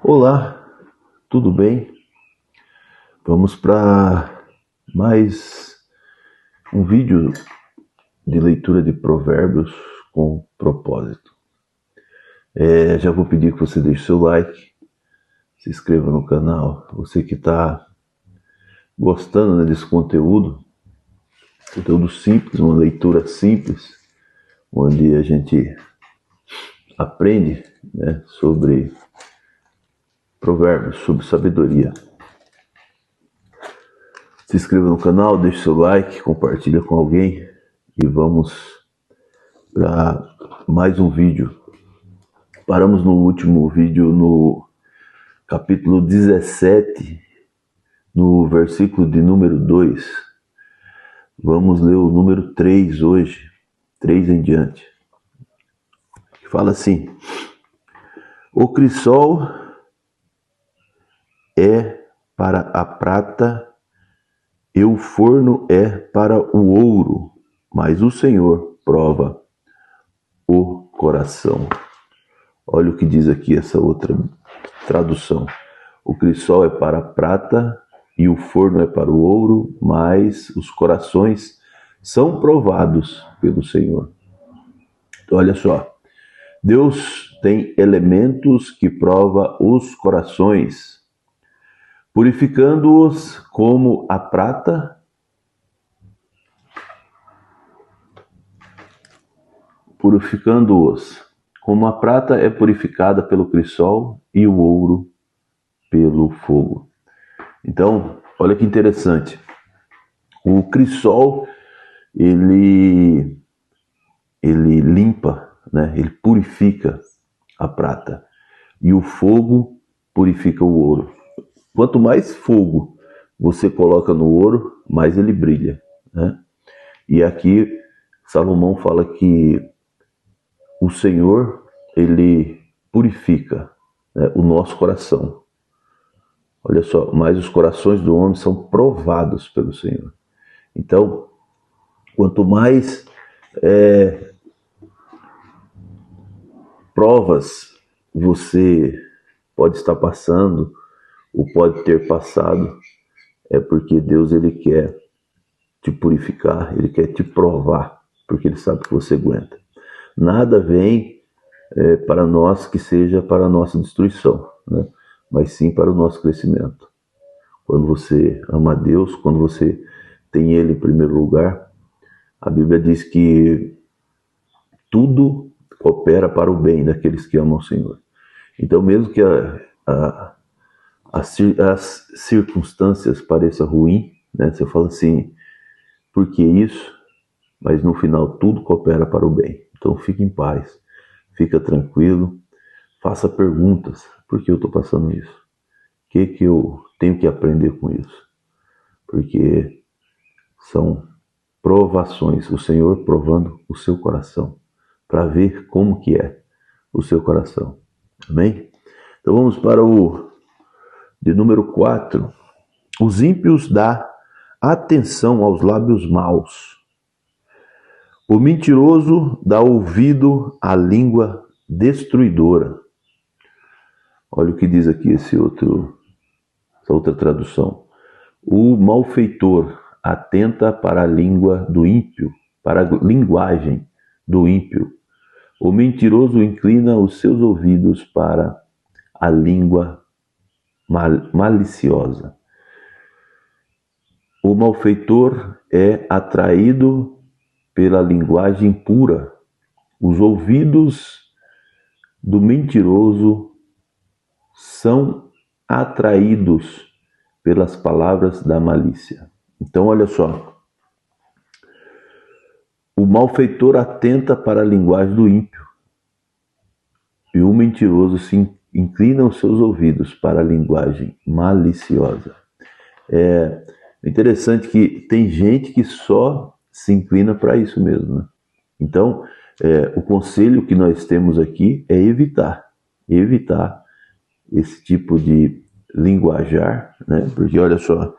Olá, tudo bem? Vamos para mais um vídeo de leitura de provérbios com propósito. Já vou pedir que você deixe seu like, se inscreva no canal. Você que está gostando desse conteúdo simples, uma leitura simples, onde a gente aprende, sobre provérbios, sobre sabedoria. Se inscreva no canal, deixe seu like, compartilha com alguém e vamos para mais um vídeo. Paramos no último vídeo no capítulo 17, no versículo de número 2. Vamos ler o número 3 hoje, 3 em diante. Fala assim: o crisol é para a prata e o forno é para o ouro, mas o Senhor prova o coração. Olha o que diz aqui essa outra tradução. O crisol é para a prata e o forno é para o ouro, mas os corações são provados pelo Senhor. Então, olha só. Deus tem elementos que prova os corações, purificando-os como a prata, é purificada pelo crisol e o ouro pelo fogo. Então, olha que interessante. O crisol, ele limpa, ele purifica a prata. E o fogo purifica o ouro. Quanto mais fogo você coloca no ouro, mais ele brilha. E aqui Salomão fala que o Senhor, ele purifica o nosso coração. Olha só, mas os corações do homem são provados pelo Senhor. Então, quanto mais provas você pode estar passando, ou pode ter passado, é porque Deus, ele quer te purificar, ele quer te provar, porque ele sabe que você aguenta. Nada vem para nós que seja para a nossa destruição, mas sim para o nosso crescimento. Quando você ama a Deus, quando você tem Ele em primeiro lugar, a Bíblia diz que tudo coopera para o bem daqueles que amam o Senhor. Então, mesmo que as circunstâncias pareçam ruins, você fala assim, por que isso? Mas no final tudo coopera para o bem. Então fique em paz, fica tranquilo, faça perguntas. Por que eu estou passando isso? O que eu tenho que aprender com isso? Porque são provações, o Senhor provando o seu coração, para ver como que é o seu coração. Amém? Então vamos para o de número 4. Os ímpios dão atenção aos lábios maus. O mentiroso dá ouvido à língua destruidora. Olha o que diz aqui essa outra tradução. O malfeitor atenta para a língua do ímpio, para a linguagem do ímpio. O mentiroso inclina os seus ouvidos para a língua maliciosa. O malfeitor é atraído pela linguagem pura. Os ouvidos do mentiroso são atraídos pelas palavras da malícia. Então, olha só. O malfeitor atenta para a linguagem do ímpio. E o mentiroso se inclina os seus ouvidos para a linguagem maliciosa. É interessante que tem gente que só se inclina para isso mesmo. Então, o conselho que nós temos aqui é evitar esse tipo de linguajar, porque olha só,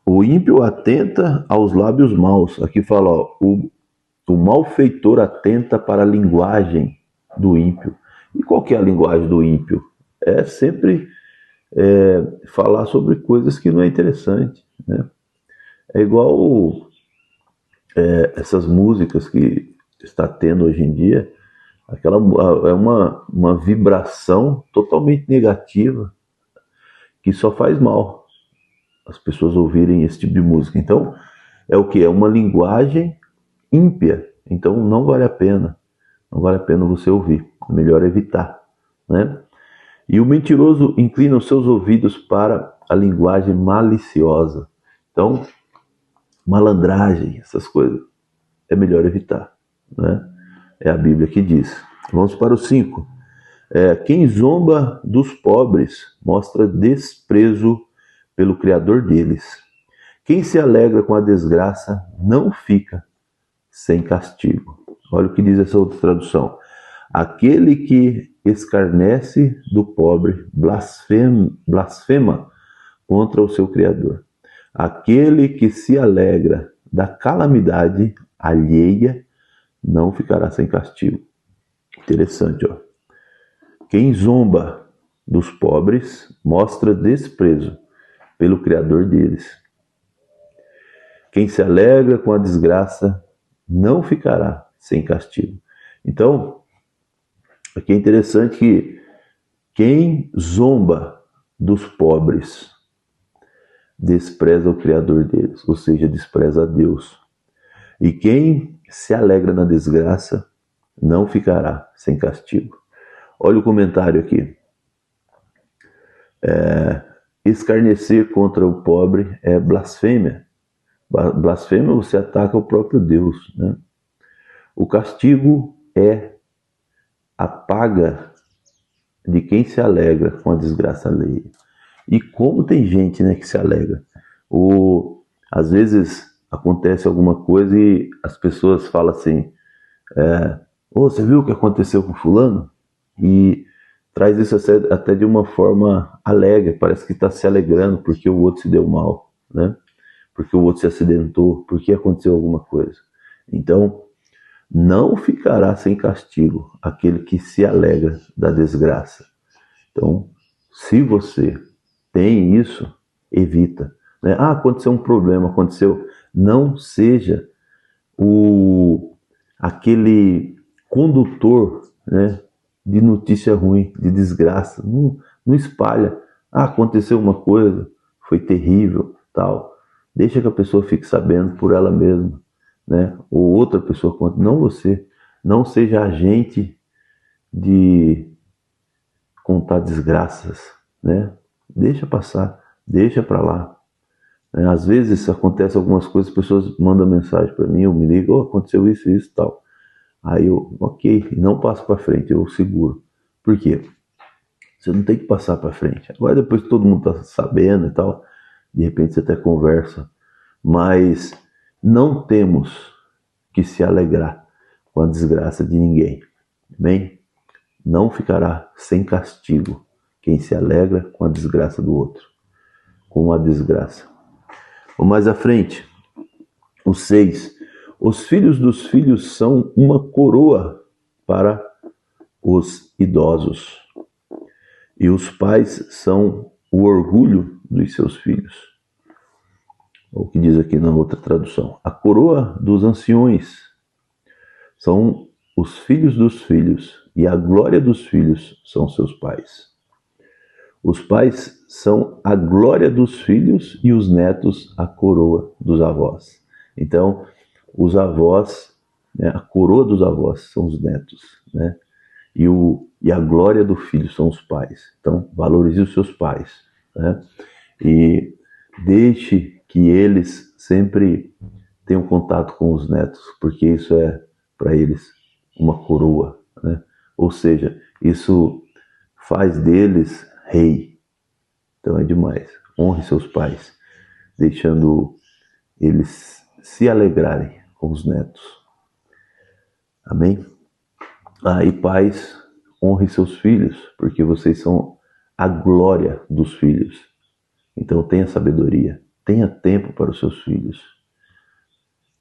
o ímpio atenta aos lábios maus. Aqui fala, o malfeitor atenta para a linguagem do ímpio. E qual que é a linguagem do ímpio? é sempre falar sobre coisas que não é interessante, né? É igual essas músicas que está tendo hoje em dia, é uma vibração totalmente negativa que só faz mal as pessoas ouvirem esse tipo de música. Então, é o que? É uma linguagem ímpia. Então, não vale a pena. Não vale a pena você ouvir. É melhor evitar, né? E o mentiroso inclina os seus ouvidos para a linguagem maliciosa. Então, malandragem, essas coisas, é melhor evitar, né? É a Bíblia que diz. Vamos para o 5. Quem zomba dos pobres mostra desprezo pelo Criador deles. Quem se alegra com a desgraça não fica sem castigo. Olha o que diz essa outra tradução. Aquele que escarnece do pobre blasfema contra o seu Criador. Aquele que se alegra da calamidade alheia não ficará sem castigo. Interessante, ó. Quem zomba dos pobres mostra desprezo pelo Criador deles. Quem se alegra com a desgraça não ficará sem castigo. Então, aqui é interessante que quem zomba dos pobres despreza o Criador deles, ou seja, despreza a Deus. E quem se alegra na desgraça não ficará sem castigo. Olha o comentário aqui. Escarnecer contra o pobre é blasfêmia. Blasfêmia, você ataca o próprio Deus, né? O castigo é a paga de quem se alegra com a desgraça alheia. E como tem gente, né, que se alegra. Às vezes acontece alguma coisa e as pessoas falam assim, você viu o que aconteceu com fulano? E traz isso até de uma forma alegre, parece que está se alegrando porque o outro se deu mal, né? Porque o outro se acidentou, porque aconteceu alguma coisa. Então, não ficará sem castigo aquele que se alegra da desgraça. Então, se você tem isso, evita, né? Aconteceu um problema, não seja aquele condutor, né, de notícia ruim, de desgraça. Não espalha. Aconteceu uma coisa, foi terrível, tal. Deixa que a pessoa fique sabendo por ela mesma, né? Ou outra pessoa conta, não você. Não seja agente de contar desgraças, né? Deixa passar, deixa para lá. Às vezes acontece algumas coisas, as pessoas mandam mensagem para mim, eu me ligo, aconteceu isso, isso, tal. Aí eu, ok, não passo para frente, eu seguro. Por quê? Você não tem que passar para frente. Agora depois que todo mundo está sabendo e tal, de repente você até conversa. Mas não temos que se alegrar com a desgraça de ninguém. Amém? Não ficará sem castigo quem se alegra com a desgraça do outro. Com a desgraça. Vamos mais à frente. O 6. Os filhos dos filhos são uma coroa para os idosos. E os pais são o orgulho dos seus filhos. O que diz aqui na outra tradução. A coroa dos anciões são os filhos dos filhos, e a glória dos filhos são seus pais. Os pais são a glória dos filhos e os netos a coroa dos avós. Então, os avós, né, a coroa dos avós são os netos, né? E a glória do filho são os pais. Então, valorize os seus pais, né? E deixe que eles sempre tenham contato com os netos, porque isso é para eles uma coroa, né? Ou seja, isso faz deles rei. Então é demais. Honre seus pais, deixando eles se alegrarem com os netos. Amém? E pais, honre seus filhos, porque vocês são a glória dos filhos. Então tenha sabedoria, tenha tempo para os seus filhos.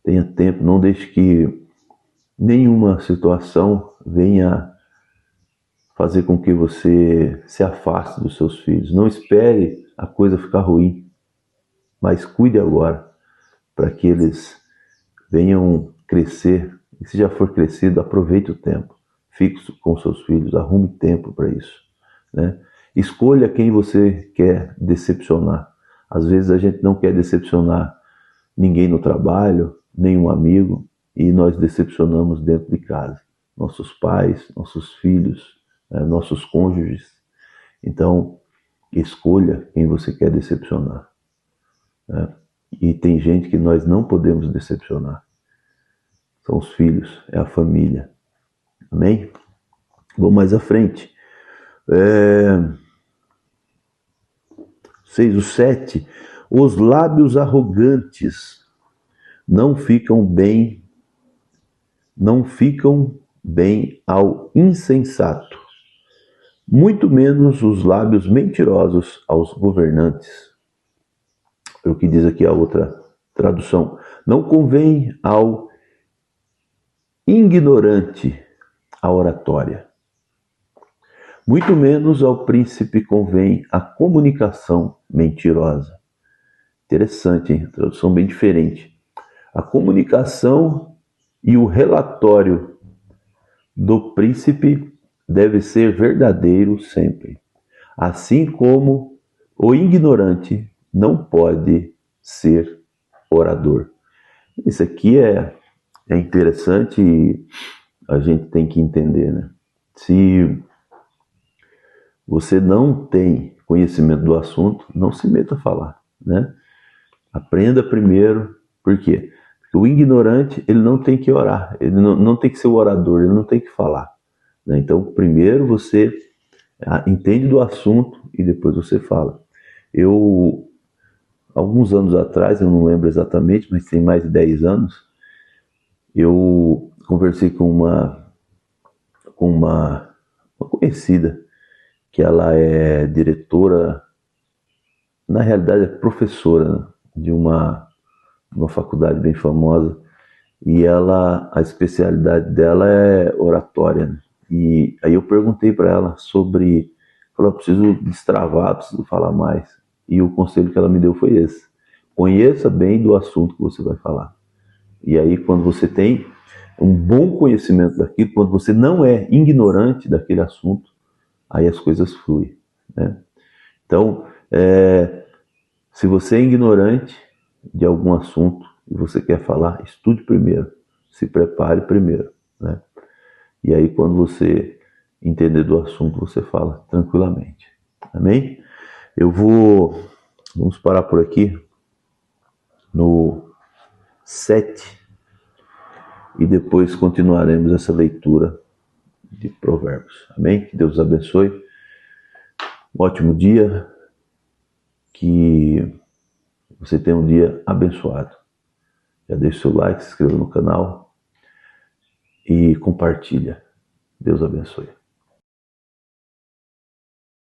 Tenha tempo, não deixe que nenhuma situação venha fazer com que você se afaste dos seus filhos. Não espere a coisa ficar ruim, mas cuide agora, para que eles venham crescer. E se já for crescido, aproveite o tempo. Fique com seus filhos, arrume tempo para isso, né? Escolha quem você quer decepcionar. Às vezes a gente não quer decepcionar ninguém no trabalho, nenhum amigo, e nós decepcionamos dentro de casa. Nossos pais, nossos filhos, nossos cônjuges. Então, escolha quem você quer decepcionar, né? E tem gente que nós não podemos decepcionar. São os filhos, é a família. Amém? Vamos mais à frente. 6, o 7. Os lábios arrogantes não ficam bem ao insensato, muito menos os lábios mentirosos aos governantes. É o que diz aqui a outra tradução. Não convém ao ignorante a oratória, muito menos ao príncipe convém a comunicação mentirosa. Interessante, hein? Tradução bem diferente. A comunicação e o relatório do príncipe deve ser verdadeiro sempre, assim como o ignorante não pode ser orador. Isso aqui é interessante e a gente tem que entender, né? Se você não tem conhecimento do assunto, não se meta a falar, né? Aprenda primeiro. Por quê? Porque o ignorante, ele não tem que orar, ele não tem que ser o orador, ele não tem que falar, né? Então, primeiro você entende do assunto e depois você fala. Alguns anos atrás, eu não lembro exatamente, mas tem mais de 10 anos, eu conversei com uma conhecida, que ela é diretora, na realidade é professora de uma faculdade bem famosa, e a especialidade dela é oratória, né? E aí eu perguntei para ela sobre, falou, preciso destravar, preciso falar mais, e o conselho que ela me deu foi esse: conheça bem do assunto que você vai falar. E aí, quando você tem um bom conhecimento daquilo, quando você não é ignorante daquele assunto, aí as coisas fluem, né? Então, se você é ignorante de algum assunto e você quer falar, estude primeiro, se prepare primeiro, né? E aí, quando você entender do assunto, você fala tranquilamente. Amém? Vamos parar por aqui no 7 e depois continuaremos essa leitura de Provérbios. Amém? Que Deus abençoe. Um ótimo dia. Que você tenha um dia abençoado. Já deixa o seu like, se inscreva no canal e compartilha. Deus abençoe.